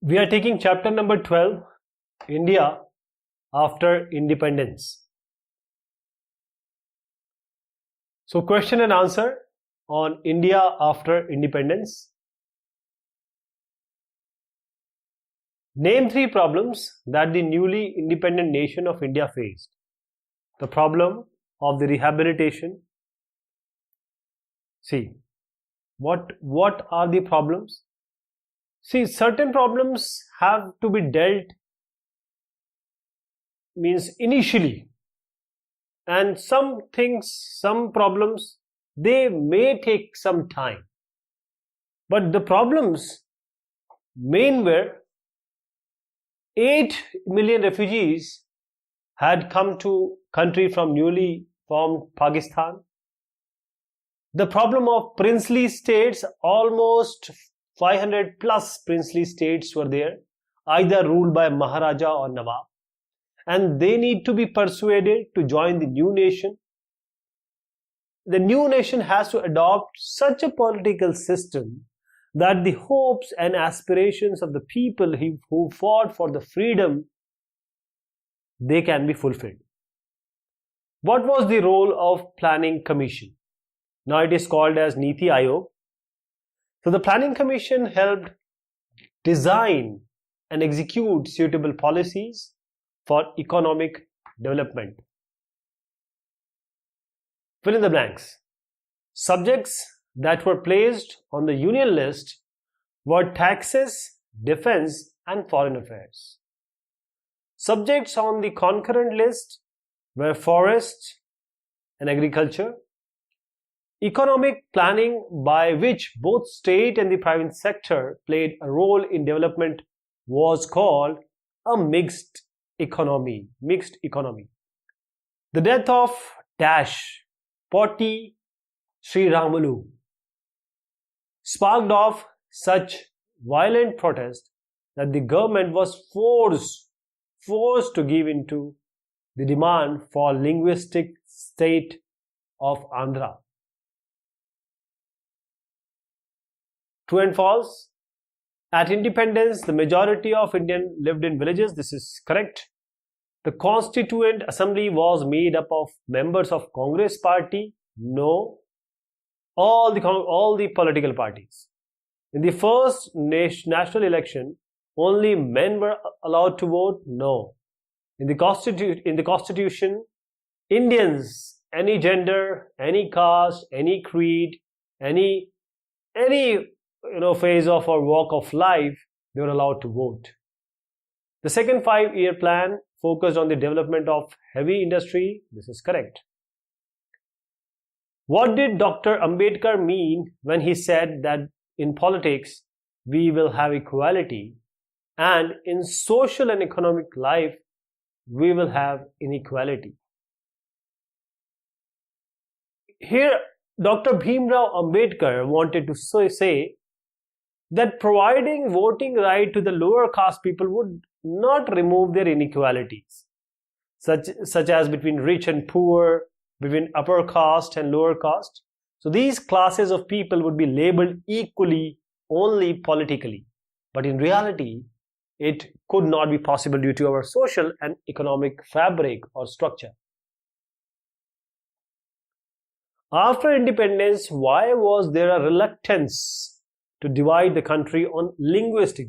We are taking chapter number 12, India after independence. So question and answer on India after independence. Name three problems that the newly independent nation of India faced. The problem of the rehabilitation. See, what are the problems? See, certain problems have to be dealt initially, and some problems, they may take some time. But the problems main were 8 million refugees had come to country from newly formed Pakistan. The problem of princely states, almost 500 plus princely states were there, either ruled by Maharaja or Nawab, and they need to be persuaded to join the new nation. The new nation has to adopt such a political system that the hopes and aspirations of the people who fought for the freedom, they can be fulfilled. What was the role of Planning Commission? Now it is called as Niti Aayog. So the Planning Commission helped design and execute suitable policies for economic development. Fill in the blanks. Subjects that were placed on the union list were taxes, defense, and foreign affairs. Subjects on the concurrent list were forest and agriculture. Economic planning, by which both state and the private sector played a role in development, was called a mixed economy. The death of Potti Sri Ramalu sparked off such violent protest that the government was forced to give in to the demand for linguistic state of Andhra. True and false? At independence, the majority of Indians lived in villages. This is correct. The Constituent Assembly was made up of members of Congress party. No. All the political parties. In the first national election, only men were allowed to vote. No. In the Constitution, Indians, any gender, any caste, any creed, any phase of or walk of life, they were allowed to vote. The second 5-year plan focused on the development of heavy industry. This is correct. What did Dr. Ambedkar mean when he said that in politics we will have equality and in social and economic life we will have inequality? Here Dr. Bhimrao Ambedkar wanted to say that providing voting right to the lower caste people would not remove their inequalities, such as between rich and poor, between upper caste and lower caste. So these classes of people would be labeled equally only politically. But in reality, it could not be possible due to our social and economic fabric or structure. After independence, why was there a reluctance to divide the country on linguistic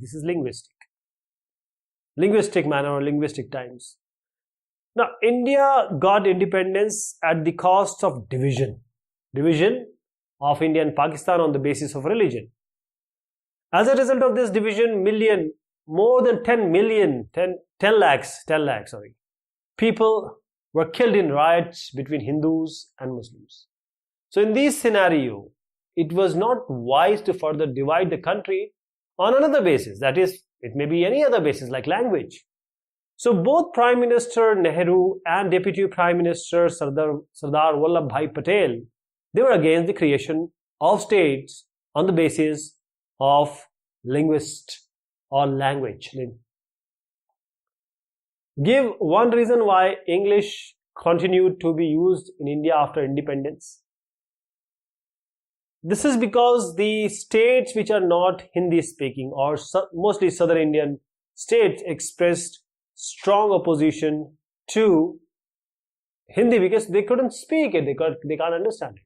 manner or linguistic times? Now, India got independence at the cost of division of India and Pakistan on the basis of religion. As a result of this division, more than 10 lakhs, people were killed in riots between Hindus and Muslims. So in this scenario, it was not wise to further divide the country on another basis. That is, it may be any other basis like language. So both Prime Minister Nehru and Deputy Prime Minister Sardar Vallabhbhai Patel, they were against the creation of states on the basis of linguist or language. Give one reason why English continued to be used in India after independence. This is because the states which are not Hindi speaking or mostly Southern Indian states expressed strong opposition to Hindi because they couldn't speak it, they can't understand it.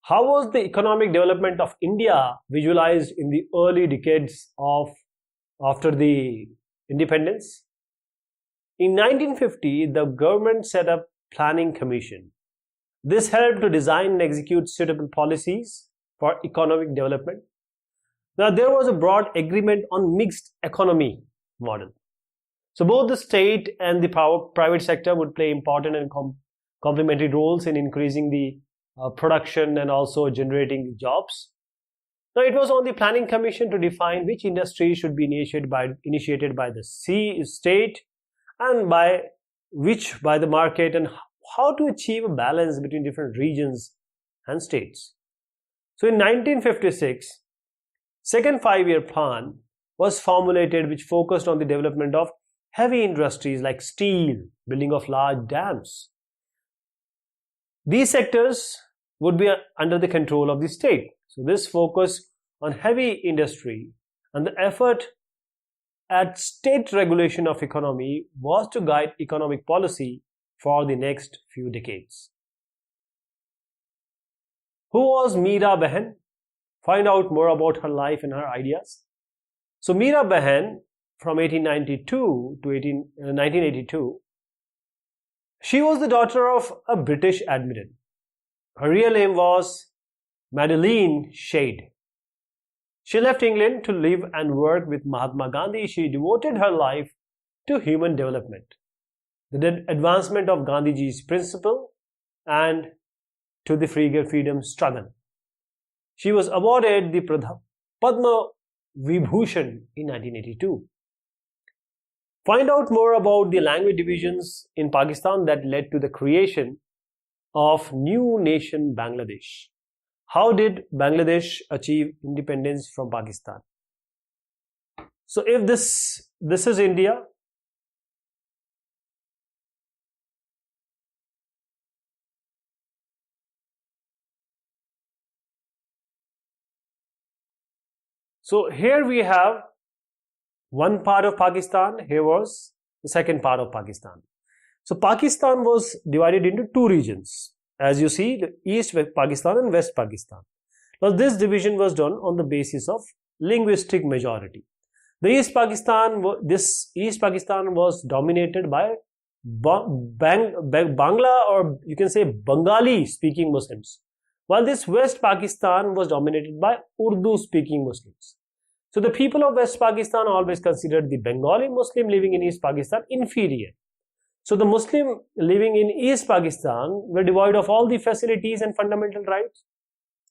How was the economic development of India visualized in the early decades after the independence? In 1950, the government set up Planning Commission. This helped to design and execute suitable policies for economic development. Now, there was a broad agreement on mixed economy model. So both the state and the private sector would play important and complementary roles in increasing the production and also generating jobs. Now, it was on the Planning Commission to define which industries should be initiated by the state and by the market, and how to achieve a balance between different regions and states. So in 1956, second five-year plan was formulated, which focused on the development of heavy industries like steel, building of large dams. These sectors would be under the control of the state. So this focus on heavy industry and the effort at state regulation of economy was to guide economic policy for the next few decades. Who was Meera Behan? Find out more about her life and her ideas. So Meera Behan, from 1892 to 1982, she was the daughter of a British admiral. Her real name was Madeline Shade. She left England to live and work with Mahatma Gandhi. She devoted her life to human development, the advancement of Gandhiji's principle, and to the freedom struggle. She was awarded the Padma Vibhushan in 1982. Find out more about the language divisions in Pakistan that led to the creation of new nation Bangladesh. How did Bangladesh achieve independence from Pakistan? So if this is India, so here we have one part of Pakistan, here was the second part of Pakistan. So Pakistan was divided into two regions. As you see, the East Pakistan and West Pakistan. Now this division was done on the basis of linguistic majority. The East Pakistan was dominated by Bangla, or you can say Bengali speaking Muslims, while this West Pakistan was dominated by Urdu speaking Muslims. So the people of West Pakistan always considered the Bengali Muslim living in East Pakistan inferior. So the Muslim living in East Pakistan were devoid of all the facilities and fundamental rights.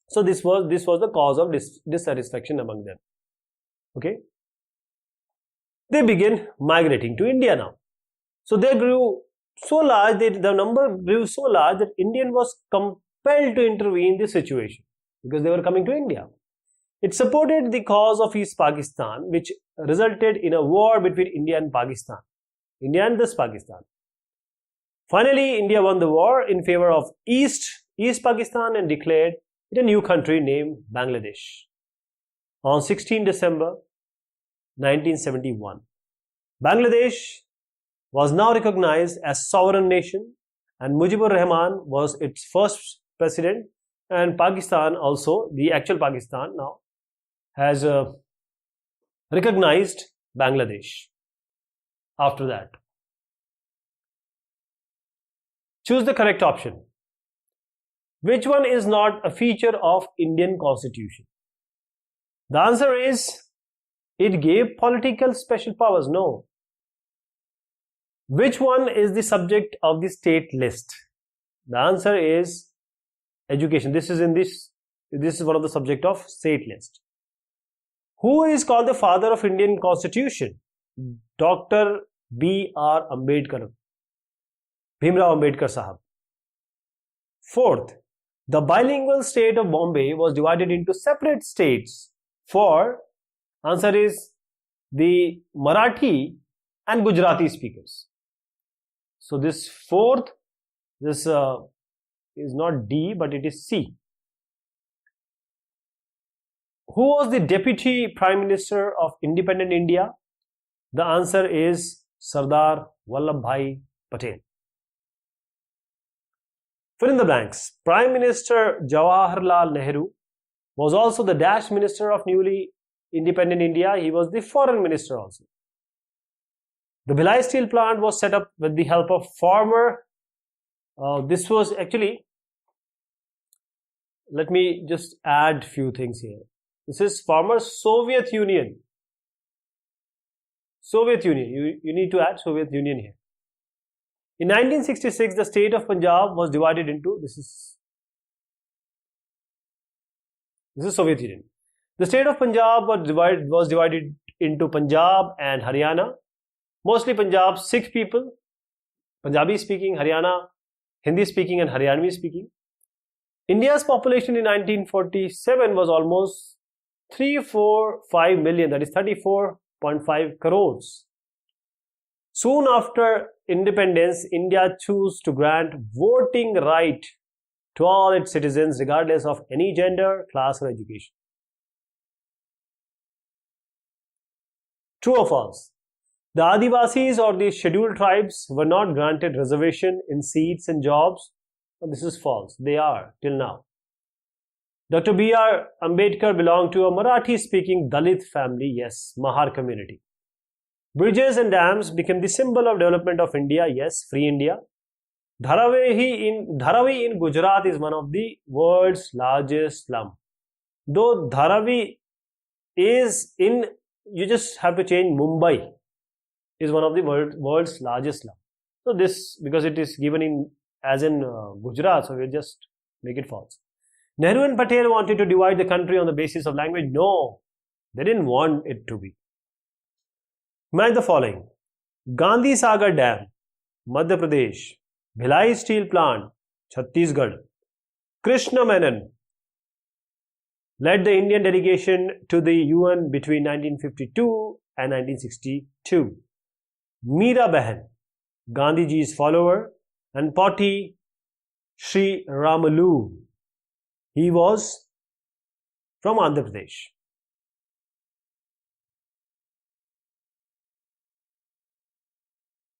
So this was the cause of dissatisfaction among them. Okay. They began migrating to India now. So they grew so large, the number grew so large that India was compelled to intervene in the situation because they were coming to India. It supported the cause of East Pakistan, which resulted in a war between India and Pakistan. India and this Pakistan. Finally, India won the war in favor of East Pakistan and declared it a new country named Bangladesh on 16 December 1971. Bangladesh was now recognized as sovereign nation, and Mujibur Rahman was its first president, and Pakistan also, the actual Pakistan now, has recognized Bangladesh after that. Choose the correct option. Which one is not a feature of Indian Constitution? The answer is, it gave political special powers. No. Which one is the subject of the state list? The answer is education. This is one of the subject of state list. Who is called the father of Indian Constitution? Dr. B.R. Ambedkar. Bhimrao Ambedkar Sahab. Fourth, the bilingual state of Bombay was divided into separate states for, answer is, the Marathi and Gujarati speakers. So this fourth, this is not D, but it is C. Who was the Deputy Prime Minister of Independent India? The answer is Sardar Vallabhbhai Patel. Fill in the blanks. Prime Minister Jawaharlal Nehru was also the Dash Minister of newly independent India. He was the Foreign Minister also. The Bhilai steel plant was set up with the help of former, this was actually, let me just add few things here. This is former Soviet Union. Soviet Union, you need to add Soviet Union here. In 1966, the state of Punjab was divided into, this is Soviet Union. The state of Punjab was divided into Punjab and Haryana. Mostly Punjab, Sikh people, Punjabi speaking, Haryana, Hindi speaking and Haryanvi speaking. India's population in 1947 was almost 345 million, that is 34.5 crores. Soon after independence, India chose to grant voting right to all its citizens regardless of any gender, class or education. True or false? The Adivasis or the scheduled tribes were not granted reservation in seats and jobs. This is false. They are till now. Dr. B.R. Ambedkar belonged to a Marathi-speaking Dalit family. Yes, Mahar community. Bridges and dams became the symbol of development of India. Yes, free India. Dharavi in Gujarat is one of the world's largest slum. Though Dharavi is in, you just have to change Mumbai, is one of the world's largest slum. So this, because it is given in as in Gujarat, so we'll just make it false. Nehru and Patel wanted to divide the country on the basis of language. No, they didn't want it to be. Match the following. Gandhi Sagar Dam, Madhya Pradesh. Bhilai Steel Plant, Chhattisgarh. Krishna Menon led the Indian delegation to the UN between 1952 and 1962. Meera Behan, Gandhiji's follower, and Poti Sri Ramalu. He was from Andhra Pradesh.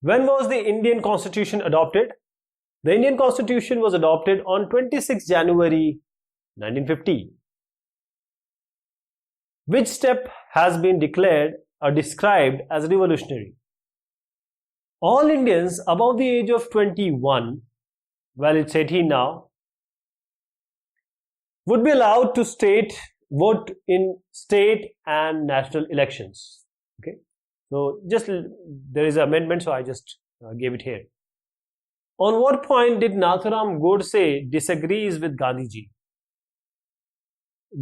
When was the Indian Constitution adopted? The Indian Constitution was adopted on 26 January 1950. Which step has been declared or described as revolutionary? All Indians above the age of 21, well, it's 18 now, would be allowed to vote in state and national elections. Okay, so just there is an amendment, so I just gave it here. On what point did Nathuram Godse disagrees with Gandhiji?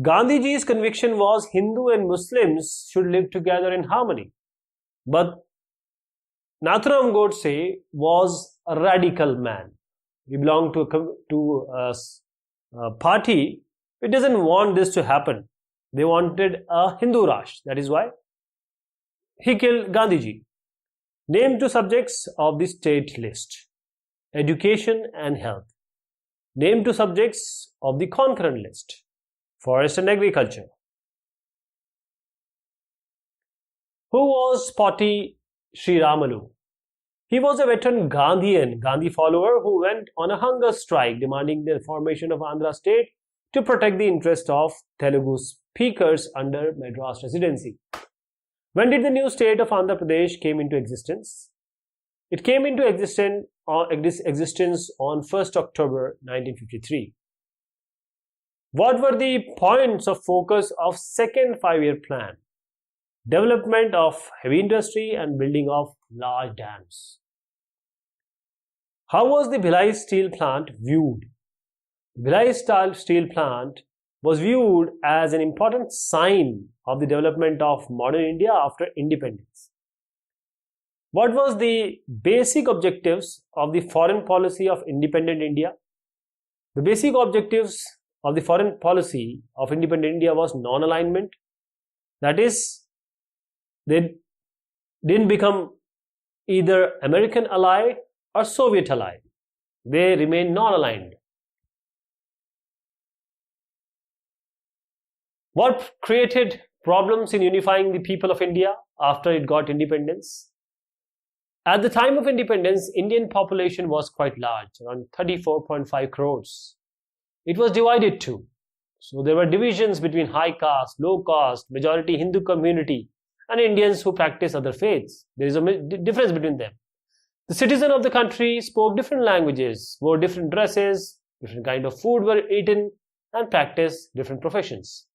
Gandhiji's conviction was Hindu and Muslims should live together in harmony, but Nathuram Godse was a radical man. He belonged to a party. It doesn't want this to happen. They wanted a Hindu Rashtra. That is why he killed Gandhiji. Name two subjects of the state list: education and health. Name two subjects of the concurrent list: forest and agriculture. Who was Poti Sri Ramalu? He was a veteran Gandhi follower who went on a hunger strike demanding the formation of Andhra state to protect the interest of Telugu speakers under Madras Presidency. When did the new state of Andhra Pradesh came into existence? It came into existence on 1st October 1953. What were the points of focus of second five-year plan? Development of heavy industry and building of large dams. How was the Bhilai steel plant viewed? Bhilai steel plant was viewed as an important sign of the development of modern India after independence. What was the basic objectives of the foreign policy of independent India? The basic objectives of the foreign policy of independent India was non-alignment. That is, they didn't become either American ally or Soviet ally. They remained non-aligned. What created problems in unifying the people of India after it got independence? At the time of independence, Indian population was quite large, around 34.5 crores. It was divided too. So there were divisions between high caste, low caste, majority Hindu community, and Indians who practice other faiths. There is a difference between them. The citizens of the country spoke different languages, wore different dresses, different kind of food were eaten, and practiced different professions.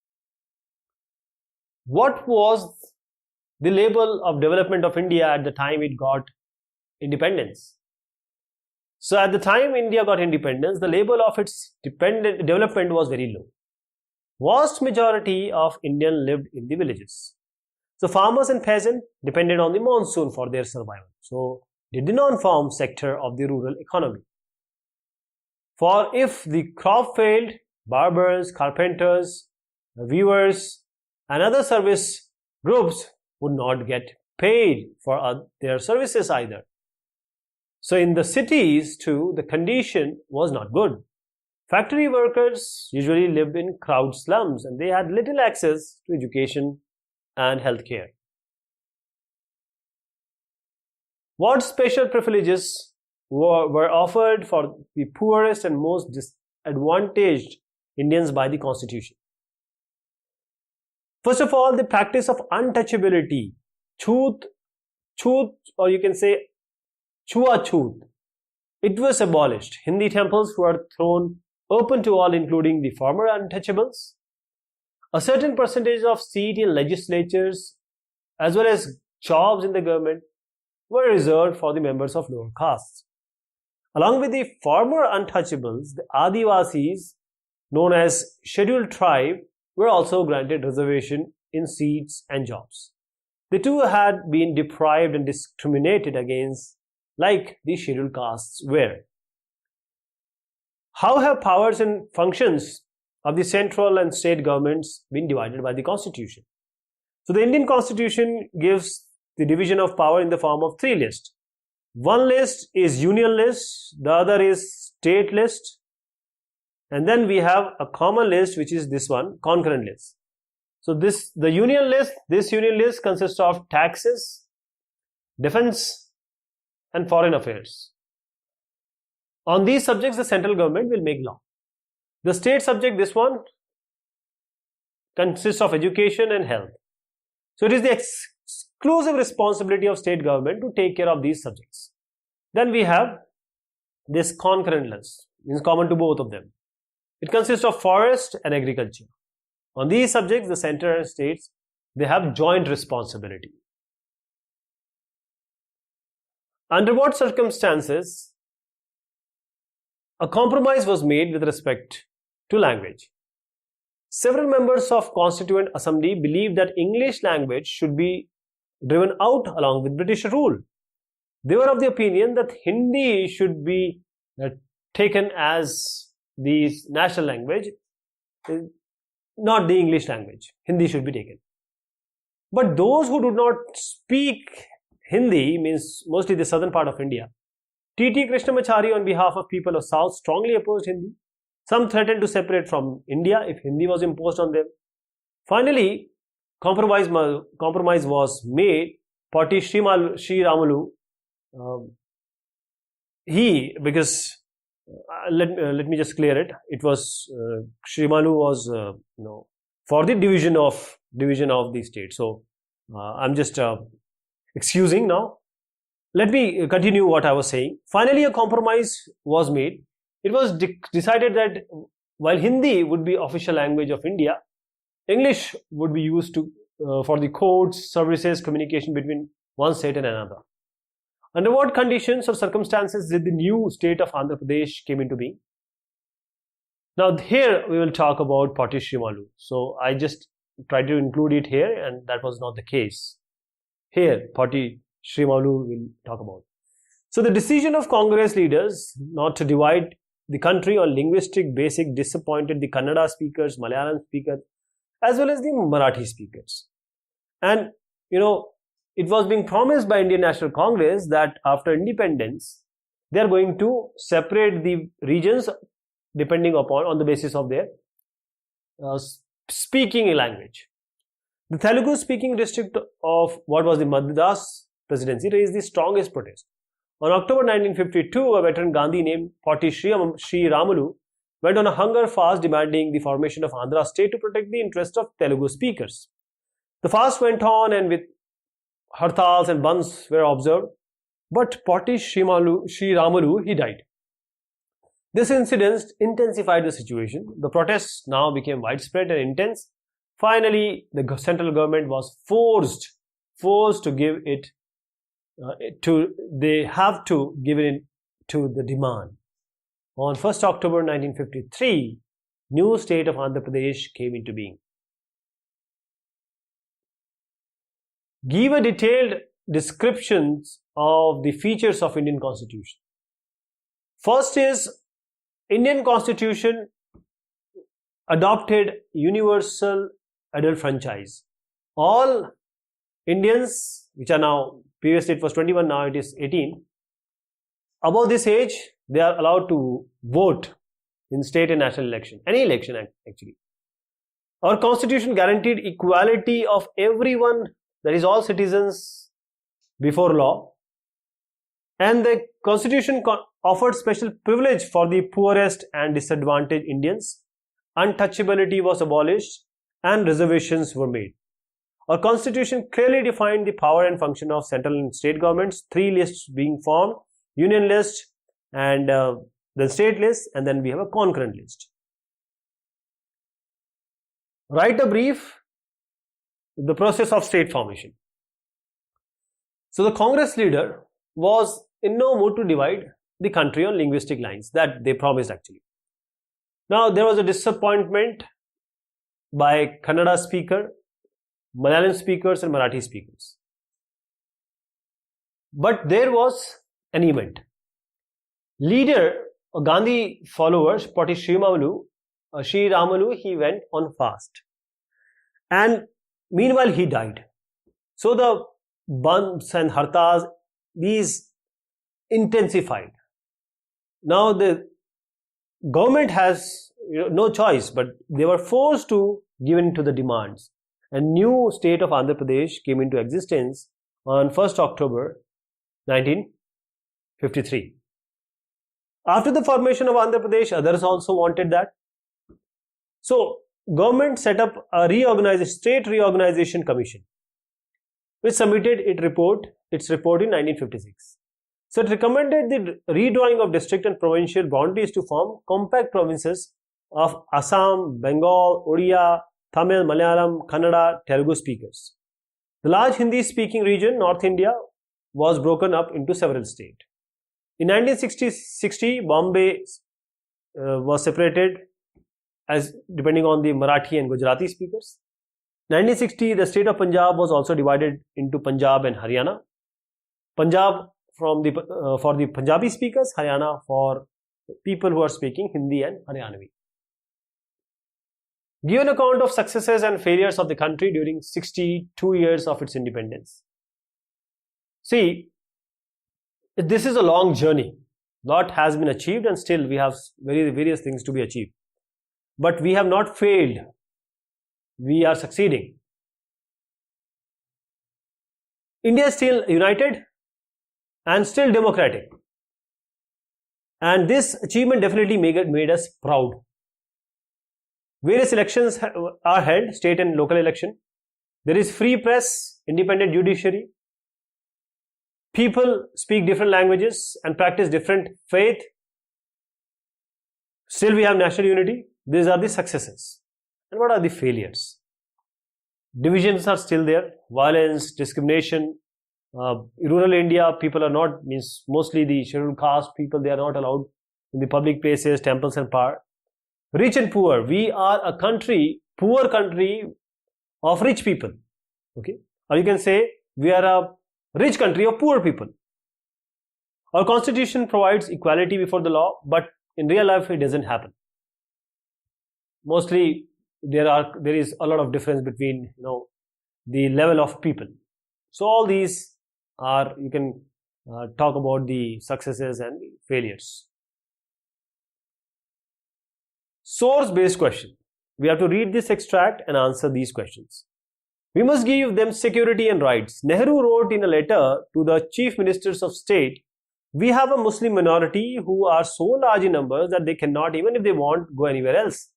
What was the label of development of India at the time it got independence? So at the time India got independence, the label of its development was very low. Vast majority of Indians lived in the villages. So farmers and peasants depended on the monsoon for their survival. So they did not form sector of the rural economy. For if the crop failed, barbers, carpenters, weavers, and other service groups would not get paid for their services either. So in the cities too, the condition was not good. Factory workers usually lived in crowd slums and they had little access to education and healthcare. What special privileges were offered for the poorest and most disadvantaged Indians by the Constitution? First of all, the practice of untouchability, chut, or you can say chua-chut, it was abolished. Hindi temples were thrown open to all, including the former untouchables. A certain percentage of seats in legislatures as well as jobs in the government were reserved for the members of lower castes. Along with the former untouchables, the Adivasis, known as scheduled tribe, were also granted reservation in seats and jobs. The two had been deprived and discriminated against like the scheduled castes were. How have powers and functions of the central and state governments been divided by the Constitution? So the Indian Constitution gives the division of power in the form of three lists. One list is union list, the other is state list, and then we have a common list, which is this one, concurrent list. So this union list consists of taxes, defense, and foreign affairs. On these subjects, the central government will make law. The state subject, this one, consists of education and health. So it is the exclusive responsibility of state government to take care of these subjects. Then we have this concurrent list, means common to both of them. It consists of forest and agriculture. On these subjects, the center and states, they have joint responsibility. Under what circumstances a compromise was made with respect to language? Several members of Constituent Assembly believed that English language should be driven out along with British rule. They were of the opinion that Hindi should be taken as the national language, not the English language. Hindi should be taken. But those who do not speak Hindi, means mostly the southern part of India, T.T. Krishnamachari on behalf of people of South strongly opposed Hindi. Some threatened to separate from India if Hindi was imposed on them. Finally, compromise was made. Poti Sri Ramalu, let me just clear it. It was Sri Ramalu was for the division of the state. So I'm just excusing now. Let me continue what I was saying. Finally, a compromise was made. It was decided that while Hindi would be official language of India, English would be used for the courts, services, communication between one state and another. Under what conditions or circumstances did the new state of Andhra Pradesh came into being? Now here we will talk about Poti Sri Ramalu. So I just tried to include it here, and that was not the case. Here Poti Sri Ramalu will talk about. So the decision of Congress leaders not to divide the country on linguistic basic disappointed the Kannada speakers, Malayalam speakers, as well as the Marathi speakers. And it was being promised by Indian National Congress that after independence, they are going to separate the regions depending upon on the basis of their speaking language. The Telugu speaking district of what was the Madras presidency raised the strongest protest. On October 1952, a veteran Gandhi named Potti Sri Ramalu went on a hunger fast demanding the formation of Andhra state to protect the interests of Telugu speakers. The fast went on and with hartals and bands were observed, but Potti Sri Ramalu, he died. This incident intensified the situation. The protests now became widespread and intense. Finally, the central government was forced to give it they have to give in to the demand. On 1st October 1953, new state of Andhra Pradesh came into being. Give a detailed descriptions of the features of Indian Constitution. First is Indian Constitution adopted universal adult franchise. All Indians, which are now, previously it was 21, now it is 18, above this age, they are allowed to vote in state and national election, any election actually. Our Constitution guaranteed equality of everyone, that is all citizens before law, and the Constitution offered special privilege for the poorest and disadvantaged Indians. Untouchability was abolished and reservations were made. Our Constitution clearly defined the power and function of central and state governments, 3 lists being formed: union list, and the state list, and then we have a concurrent list. Write a brief, the process of state formation. So the Congress leader was in no mood to divide the country on linguistic lines that they promised actually. Now there was a disappointment by Kannada speaker, Malayalam speakers and Marathi speakers. But there was an event. Leader, Gandhi followers, Potti Sri Ramalu, he went on fast. And meanwhile he died. So the bumps and hartas, these intensified. Now the government has no choice, but they were forced to give in to the demands. A new state of Andhra Pradesh came into existence on 1st October 1953. After the formation of Andhra Pradesh, others also wanted that. So, government set up a state reorganization commission, which submitted its report in 1956. So, it recommended the redrawing of district and provincial boundaries to form compact provinces of Assam, Bengal, Odia, Tamil, Malayalam, Kannada, Telugu speakers. The large Hindi-speaking region, North India, was broken up into several states. In 1960, Bombay was separated as depending on the Marathi and Gujarati speakers. 1960, the state of Punjab was also divided into Punjab and Haryana. Punjab for the Punjabi speakers, Haryana for people who are speaking Hindi and Haryanvi. Give an account of successes and failures of the country during 62 years of its independence. See, this is a long journey. Lot has been achieved and still we have various things to be achieved. But we have not failed. We are succeeding. India is still united and still democratic. And this achievement definitely made us proud. Various elections are held, state and local election. There is free press, independent judiciary. People speak different languages and practice different faith. Still we have national unity. These are the successes. And what are the failures? Divisions are still there. Violence, discrimination. Rural India, people are not, mostly the scheduled caste people, they are not allowed in the public places, temples and power. Rich and poor. We are a poor country of rich people. Okay? Or you can say we are a rich country of poor people. Our constitution provides equality before the law, but in real life it doesn't happen. Mostly there is a lot of difference between the level of people. So all these are, you can talk about the successes and the failures. Source-based question. we have to read this extract and answer these questions. We must give them security and rights. Nehru wrote in a letter to the chief ministers of state, we have a Muslim minority who are so large in numbers that they cannot, even if they want, go anywhere else.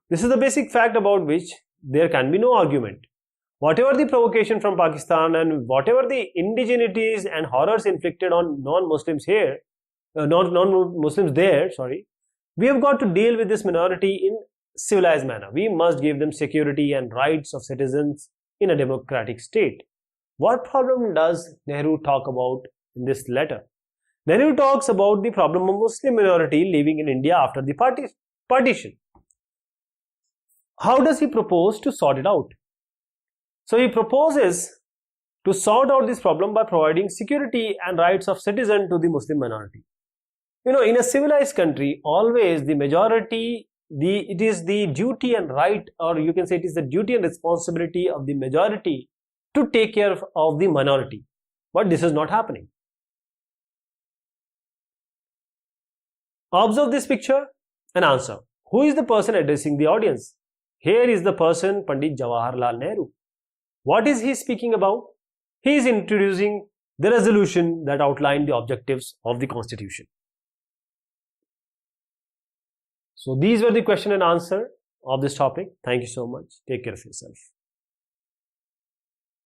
This is the basic fact about which there can be no argument. Whatever the provocation from Pakistan and whatever the indigenities and horrors inflicted on non-Muslims here, non-Muslims there, we have got to deal with this minority in civilized manner. We must give them security and rights of citizens in a democratic state. What problem does Nehru talk about in this letter? Nehru talks about the problem of Muslim minority living in India after the partition. How does he propose to sort it out? So he proposes to sort out this problem by providing security and rights of citizen to the Muslim minority. You know, in a civilized country, always the majority, it is the duty and right, or you can say it is the duty and responsibility of the majority to take care of the minority. But this is not happening. Observe this picture and answer. Who is the person addressing the audience? Here is the person, Pandit Jawaharlal Nehru. What is he speaking about? He is introducing the resolution that outlined the objectives of the Constitution. So these were the question and answer of this topic. Thank you so much. Take care of yourself.